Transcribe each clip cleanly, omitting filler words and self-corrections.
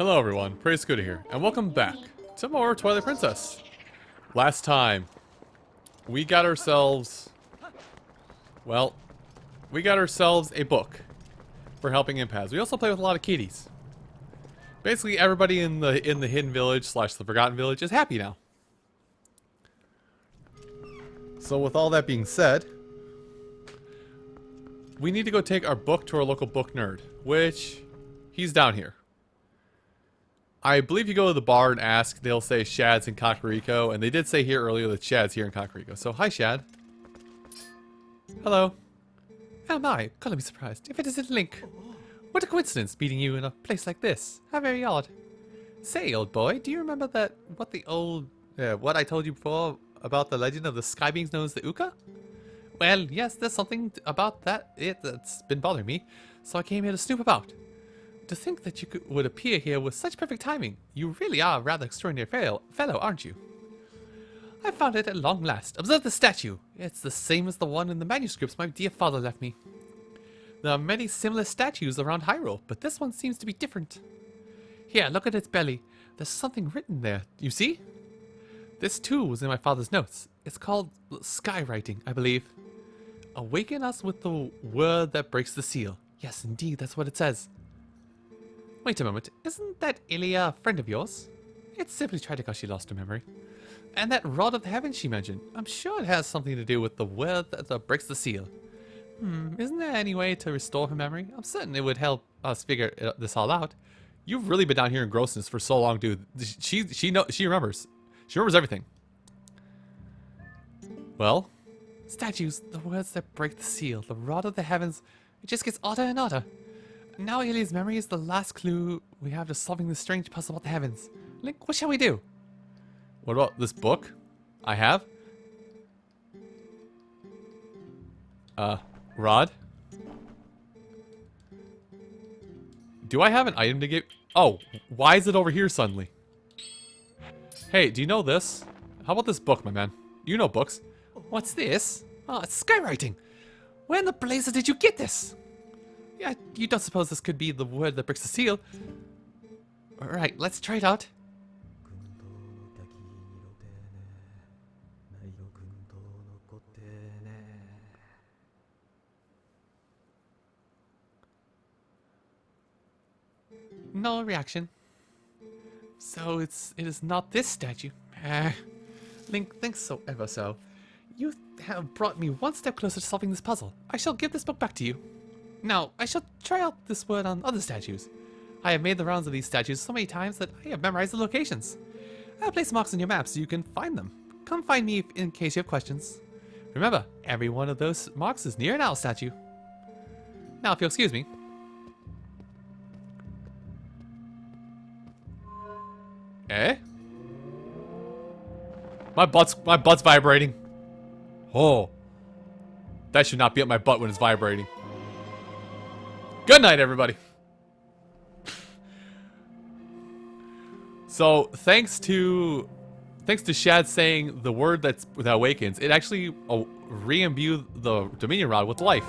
Hello everyone, Praise Scooter here, and welcome back to more Twilight Princess. Last time, we got ourselves, well, we got ourselves a book for helping empaths. We also play with a lot of kitties. Basically, everybody in the hidden village / the forgotten village is happy now. So with all that being said, we need to go take our book to our local book nerd, which he's down here. I believe you go to the bar and ask, they'll say Shad's in Kakariko, and they did say here earlier that Shad's here in Kakariko. So, hi Shad. Hello. Oh my, gonna be surprised if it isn't Link. What a coincidence meeting you in a place like this. How very odd. Say, old boy, do you remember what I told you before about the legend of the sky beings known as the Uka? Well, yes, there's something about that's been bothering me, so I came here to snoop about. To think that you would appear here with such perfect timing. You really are a rather extraordinary fellow, aren't you? I found it at long last. Observe the statue. It's the same as the one in the manuscripts my dear father left me. There are many similar statues around Hyrule, but this one seems to be different. Here, look at its belly. There's something written there. You see? This too was in my father's notes. It's called sky writing, I believe. Awaken us with the word that breaks the seal. Yes, indeed, that's what it says. Wait a moment, isn't that Ilya a friend of yours? It's simply tragic how she lost her memory. And that rod of the heavens she mentioned, I'm sure it has something to do with the word that breaks the seal. Isn't there any way to restore her memory? I'm certain it would help us figure this all out. You've really been down here in grossness for so long, dude. She remembers. She remembers everything. Well, statues, the words that break the seal, the rod of the heavens, it just gets odder and odder. Now Ilya's memory is the last clue we have to solving this strange puzzle about the heavens. Link, what shall we do? What about this book I have? Rod? Do I have an item to give? Oh, why is it over here suddenly? Hey, do you know this? How about this book, my man? You know books. What's this? Oh, it's skywriting. Where in the blazes did you get this? Yeah, you don't suppose this could be the word that breaks the seal? Alright, let's try it out. No reaction. So it is not this statue. Link, thanks so ever so. You have brought me one step closer to solving this puzzle. I shall give this book back to you. Now, I shall try out this word on other statues. I have made the rounds of these statues so many times that I have memorized the locations. I'll place marks on your map so you can find them. Come find me in case you have questions. Remember, every one of those marks is near an owl statue. Now, if you'll excuse me. Eh? My butt's vibrating. Oh. That should not be up my butt when it's vibrating. Good night, everybody. So, thanks to Shad saying the word that awakens, it actually re-imbued the Dominion Rod with life.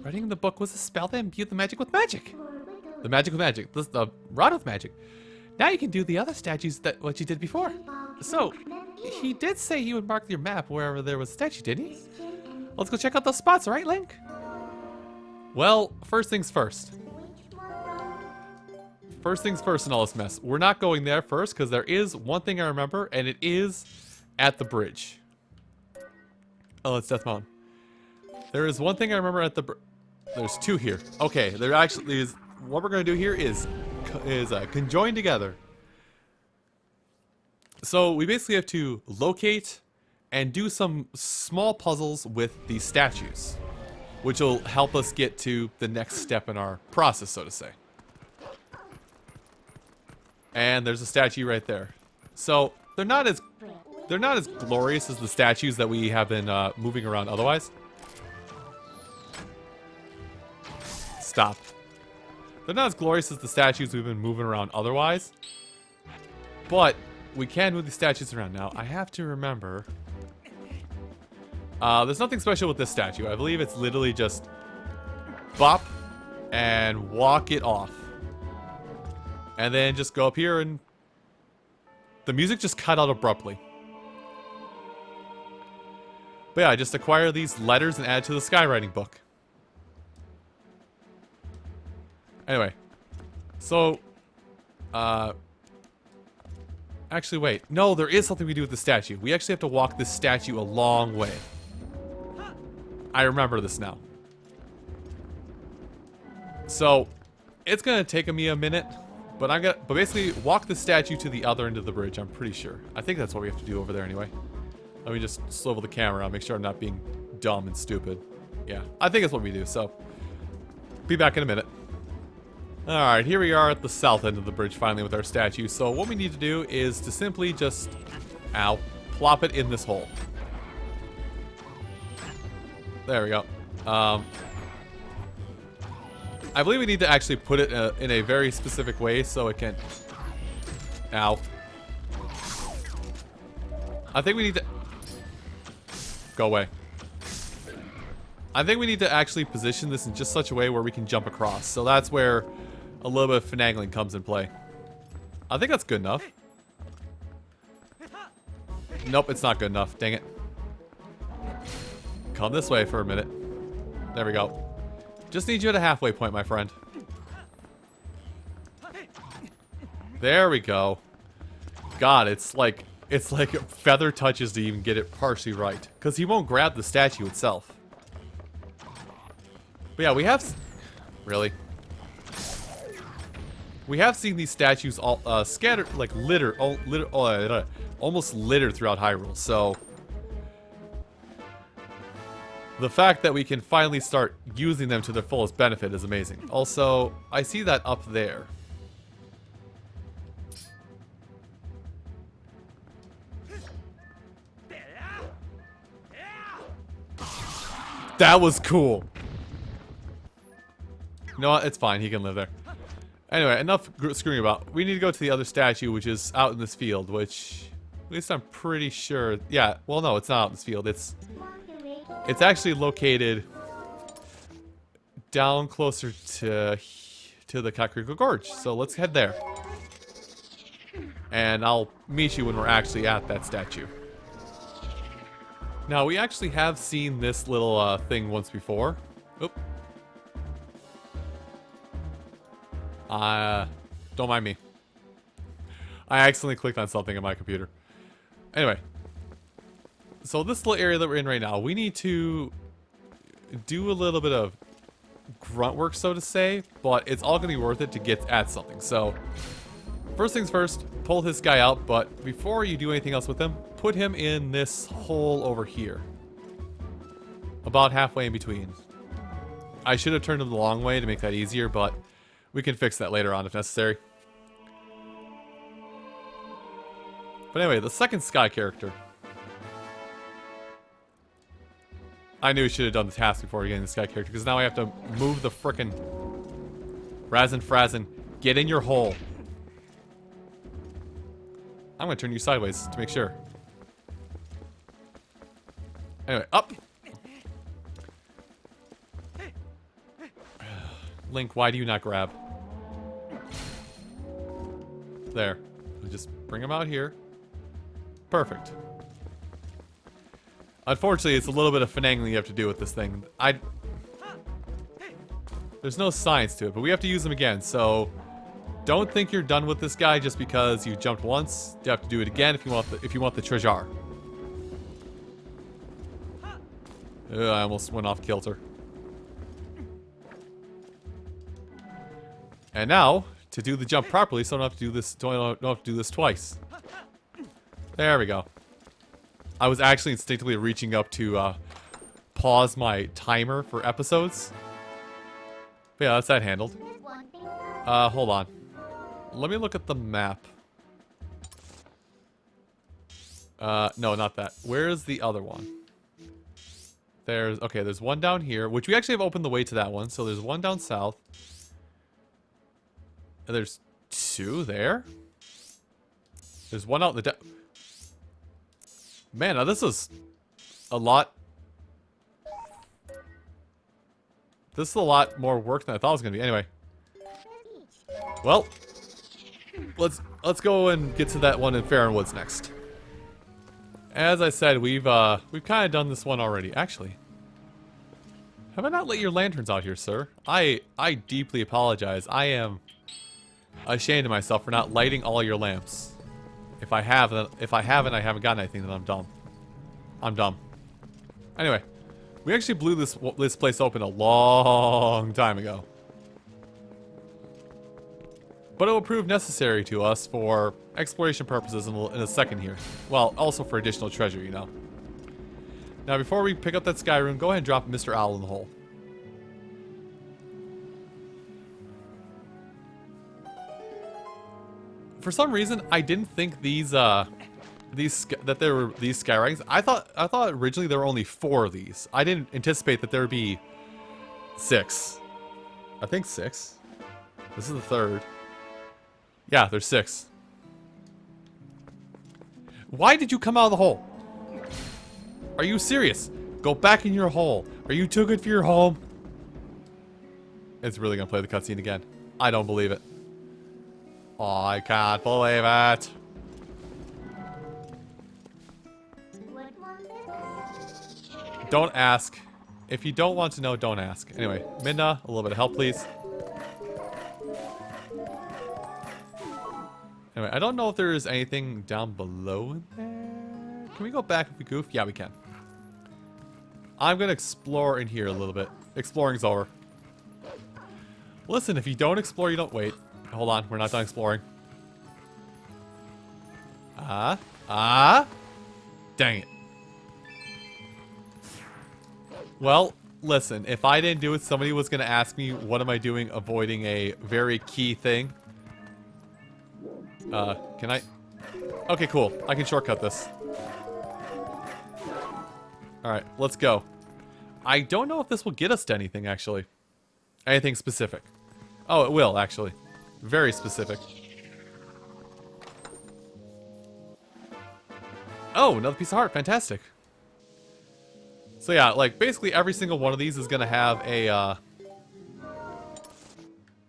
Writing the book was a spell that imbued the magic with magic. The magic with magic. The rod with magic. Now you can do the other statues what you did before. So, he did say he would mark your map wherever there was a statue, didn't he? Let's go check out those spots, right, Link? Well, first things first. First things first in all this mess. We're not going there first because there is one thing I remember, and it is at the bridge. Oh, it's Death Mountain. There is one thing I remember at the bridge. There's two here. Okay, there actually is. What we're going to do here is conjoin together. So we basically have to locate and do some small puzzles with these statues, which will help us get to the next step in our process, so to say. And there's a statue right there. So they're not as glorious as the statues that we have been moving around otherwise. Stop. They're not as glorious as the statues we've been moving around otherwise. But we can move the statues around. Now, I have to remember. There's nothing special with this statue. I believe it's literally just bop and walk it off. And then just go up here and... The music just cut out abruptly. But yeah, just acquire these letters and add to the skywriting book. Anyway. So... Actually, wait. No, there is something we do with the statue. We actually have to walk this statue a long way. I remember this now. So, it's gonna take me a minute, but basically walk the statue to the other end of the bridge, I'm pretty sure. I think that's what we have to do over there anyway. Let me just swivel the camera around, make sure I'm not being dumb and stupid. Yeah, I think that's what we do, so be back in a minute. Alright, here we are at the south end of the bridge finally with our statue. So what we need to do is to simply just, plop it in this hole. There we go. I believe we need to actually put it in a very specific way so it can... Ow. I think we need to... Go away. I think we need to actually position this in just such a way where we can jump across. So that's where a little bit of finagling comes in play. I think that's good enough. Nope, it's not good enough. Dang it. Come this way for a minute. There we go. Just need you at a halfway point, my friend. There we go. God, it's like feather touches to even get it partially right. Because he won't grab the statue itself. But yeah, we have... Really? We have seen these statues all scattered, like almost littered throughout Hyrule, so... The fact that we can finally start using them to their fullest benefit is amazing. Also, I see that up there. That was cool. You know what? It's fine. He can live there. Anyway, enough screwing about. We need to go to the other statue, which is out in this field, which... At least I'm pretty sure... Yeah, well, no, it's not out in this field. It's actually located down closer to the Kakariko Gorge. So let's head there. And I'll meet you when we're actually at that statue. Now, we actually have seen this little thing once before. Oop. Don't mind me. I accidentally clicked on something on my computer. Anyway. So this little area that we're in right now, we need to do a little bit of grunt work, so to say, but it's all going to be worth it to get at something. So, first things first, pull this guy out, but before you do anything else with him, put him in this hole over here. About halfway in between. I should have turned him the long way to make that easier, but we can fix that later on if necessary. But anyway, the second Sky character. I knew we should have done the task before getting the Sky character, because now I have to move the frickin' Razin Frazin. Get in your hole. I'm gonna turn you sideways to make sure. Anyway, up! Link, why do you not grab? There. Just bring him out here. Perfect. Unfortunately, it's a little bit of finagling you have to do with this thing. There's no science to it, but we have to use them again, so don't think you're done with this guy just because you jumped once. You have to do it again if you want the treasure. Ugh, I almost went off kilter. And now, to do the jump properly, so I don't have to do this twice. There we go. I was actually instinctively reaching up to pause my timer for episodes. But yeah, that's that handled. Hold on. Let me look at the map. No, not that. Where's the other one? Okay, there's one down here, which we actually have opened the way to that one. So there's one down south. And there's two there. There's one out in the Man, now this is a lot. This is a lot more work than I thought it was going to be. Anyway. Well. let's go and get to that one in Farron Woods next. As I said, we've kind of done this one already. Actually, have I not lit your lanterns out here, sir? I deeply apologize. I am ashamed of myself for not lighting all your lamps. If I haven't, I haven't gotten anything, then I'm dumb. I'm dumb. Anyway, we actually blew this place open a long time ago. But it will prove necessary to us for exploration purposes in a second here. Well, also for additional treasure, you know. Now, before we pick up that sky rune, go ahead and drop Mr. Owl in the hole. For some reason, I didn't think that there were these sky writings. I thought originally there were only 4 of these. I didn't anticipate that there would be 6. I think 6. This is the 3rd. Yeah, there's 6. Why did you come out of the hole? Are you serious? Go back in your hole. Are you too good for your home? It's really gonna play the cutscene again. I don't believe it. Oh, I can't believe it. Don't ask. If you don't want to know, don't ask. Anyway, Minna, a little bit of help, please. Anyway, I don't know if there is anything down below in there. Can we go back if we goof? Yeah, we can. I'm gonna explore in here a little bit. Exploring's over. Listen, if you don't explore, you don't wait. Hold on, we're not done exploring. Dang it. Well, listen, if I didn't do it, somebody was gonna ask me, what am I doing avoiding a very key thing? Can I? Okay, cool. I can shortcut this. Alright, let's go. I don't know if this will get us to anything, actually. Anything specific. Oh, it will, actually. Very specific. Oh, another piece of heart. Fantastic. So yeah, like, basically every single one of these is gonna have a,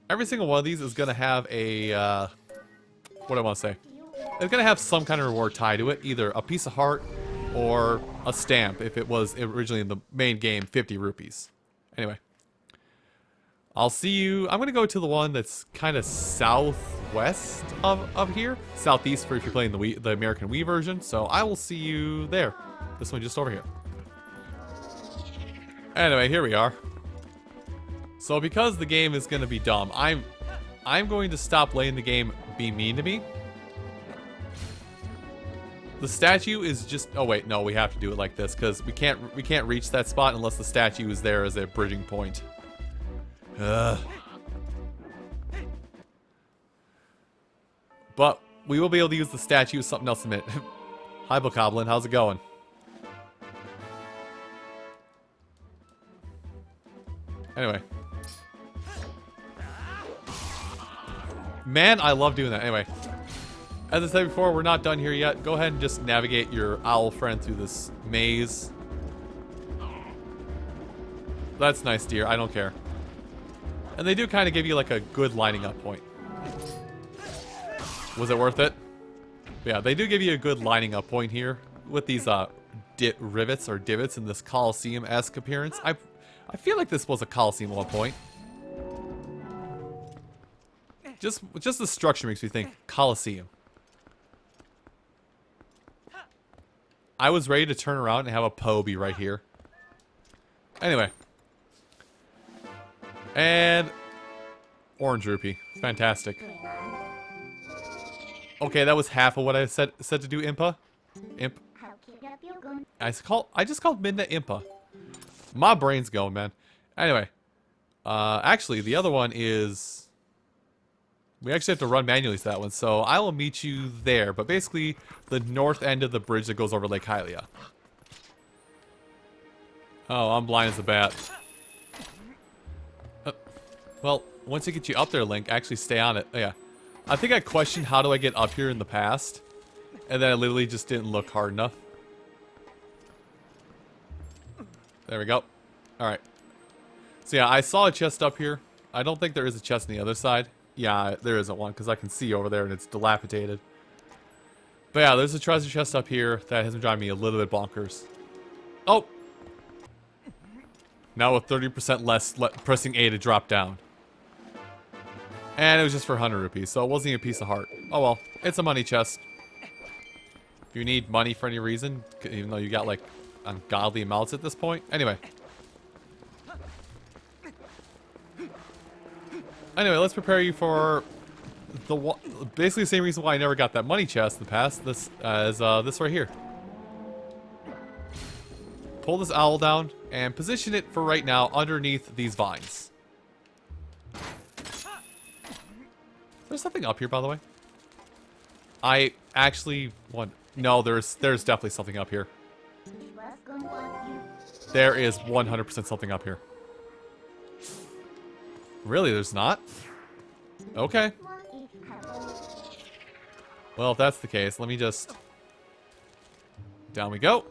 every single one of these is gonna have a, what do I want to say? It's gonna have some kind of reward tied to it. Either a piece of heart or a stamp if it was originally in the main game 50 rupees. Anyway. I'll see you. I'm gonna go to the one that's kind of southwest of here. Southeast for if you're playing the American Wii version. So I will see you there. This one just over here. Anyway, here we are. So because the game is gonna be dumb, I'm going to stop letting the game be mean to me. The statue is just... Oh wait, no, we have to do it like this because we can't reach that spot unless the statue is there as a bridging point. Ugh. But we will be able to use the statue as something else in a minute. Hi, Bokoblin, how's it going? Anyway. Man, I love doing that. Anyway. As I said before, we're not done here yet. Go ahead and just navigate your owl friend through this maze. That's nice, dear. I don't care. And they do kind of give you like a good lining up point. Was it worth it? Yeah, they do give you a good lining up point here with these rivets or divots in this Colosseum-esque appearance. I feel like this was a Colosseum at one point. Just the structure makes me think Colosseum. I was ready to turn around and have a Poe be right here. Anyway. And orange rupee. Fantastic. Okay, that was half of what I said to do, Impa. Imp. I just called Midna Impa. My brain's going, man. Anyway. Actually, the other one is... We actually have to run manually to that one, so I will meet you there. But basically, the north end of the bridge that goes over Lake Hylia. Oh, I'm blind as a bat. Well, once I get you up there, Link, actually stay on it. Oh, yeah. I think I questioned how do I get up here in the past. And then I literally just didn't look hard enough. There we go. Alright. So yeah, I saw a chest up here. I don't think there is a chest on the other side. Yeah, there isn't one, because I can see over there and it's dilapidated. But yeah, there's a treasure chest up here that has been driving me a little bit bonkers. Oh! Now with 30% less pressing A to drop down. And it was just for 100 rupees, so it wasn't even a piece of heart. Oh well, it's a money chest. If you need money for any reason, even though you got like ungodly amounts at this point. Anyway, let's prepare you for the basically the same reason why I never got that money chest in the past. This this right here. Pull this owl down and position it for right now underneath these vines. There's something up here, by the way. I actually want. No, there's definitely something up here. There is 100% something up here. Really, there's not? Okay. Well, if that's the case, let me just... Down we go.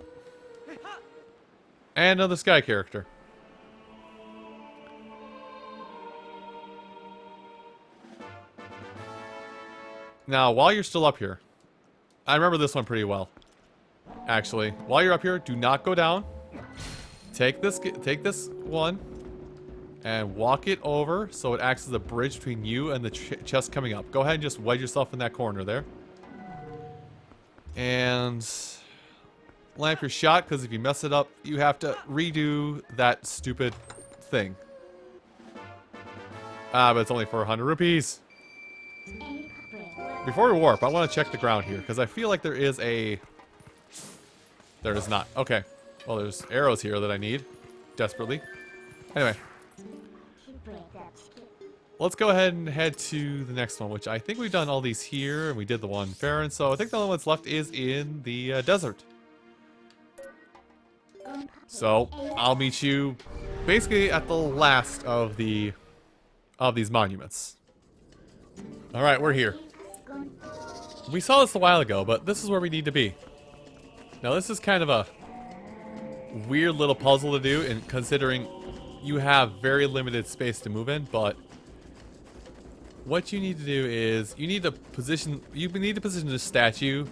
And another Sky character. Now, while you're still up here, I remember this one pretty well. Actually, while you're up here, do not go down. Take this one and walk it over so it acts as a bridge between you and the chest coming up. Go ahead and just wedge yourself in that corner there. And lamp your shot, because if you mess it up, you have to redo that stupid thing. Ah, but it's only for 100 rupees. Before we warp, I want to check the ground here, because I feel like there is a... There is not. Okay. Well, there's arrows here that I need. Desperately. Anyway. Let's go ahead and head to the next one, which I think we've done all these here, and we did the one in Farron, so I think the only one that's left is in the desert. So, I'll meet you basically at the last of these monuments. Alright, we're here. We saw this a while ago, but this is where we need to be. Now, this is kind of a weird little puzzle to do, and considering you have very limited space to move in, but what you need to do is you need to position the statue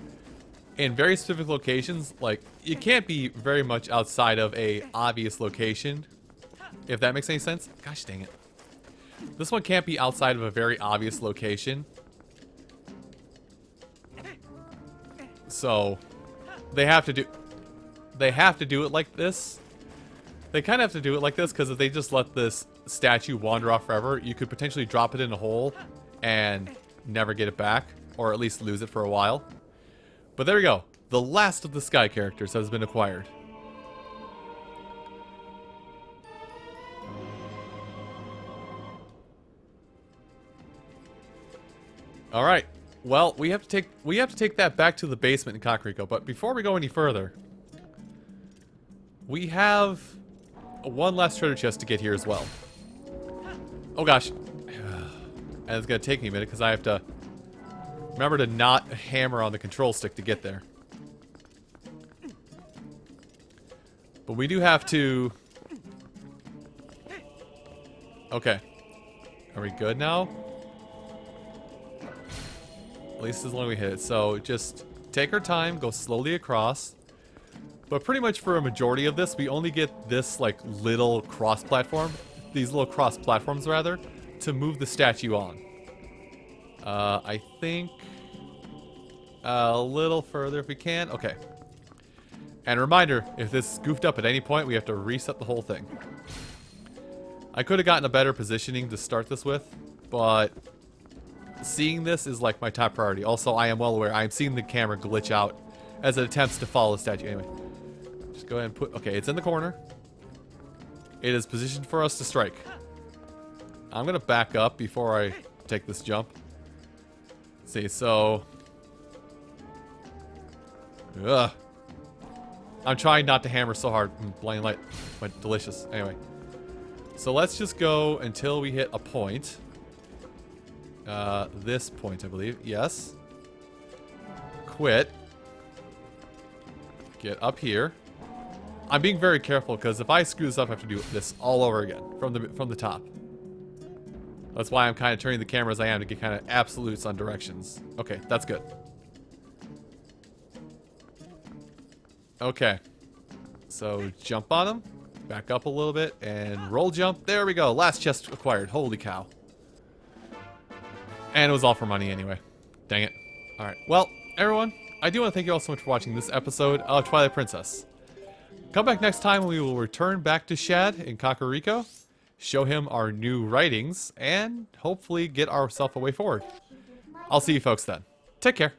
in very specific locations. Like, you can't be very much outside of a obvious location, if that makes any sense. Gosh dang it. This one can't be outside of a very obvious location. So they have to do it like this. They kind of have to do it like this, because if they just let this statue wander off forever, you could potentially drop it in a hole and never get it back, or at least lose it for a while. But there we go. The last of the Sky characters has been acquired. All right. Well, we have to take that back to the basement in Kakariko, but before we go any further, we have one last treasure chest to get here as well. Oh gosh. And it's going to take me a minute because I have to remember to not hammer on the control stick to get there. But we do have to... Okay. Are we good now? At least as long as we hit it. So just take our time, go slowly across. But pretty much for a majority of this, we only get this like little cross platform. These little cross platforms rather, to move the statue on. I think a little further if we can. Okay. And a reminder, if this is goofed up at any point, we have to reset the whole thing. I could have gotten a better positioning to start this with, but seeing this is like my top priority. Also, I am well aware I'm seeing the camera glitch out as it attempts to follow the statue. Anyway, just go ahead and put... Okay, it's in the corner. It is positioned for us to strike. I'm going to back up before I take this jump. Let's see, so... Ugh. I'm trying not to hammer so hard. Blind light. But delicious. Anyway. So let's just go until we hit a point. This point, I believe. Yes. Quit. Get up here. I'm being very careful because if I screw this up, I have to do this all over again from the top. That's why I'm kind of turning the camera as I am to get kind of absolutes on directions. Okay, that's good. Okay. So jump on them, back up a little bit, and roll jump. There we go. Last chest acquired. Holy cow. And it was all for money anyway. Dang it. Alright. Well, everyone, I do want to thank you all so much for watching this episode of Twilight Princess. Come back next time when we will return back to Shad in Kakariko, show him our new writings, and hopefully get ourselves a way forward. I'll see you folks then. Take care.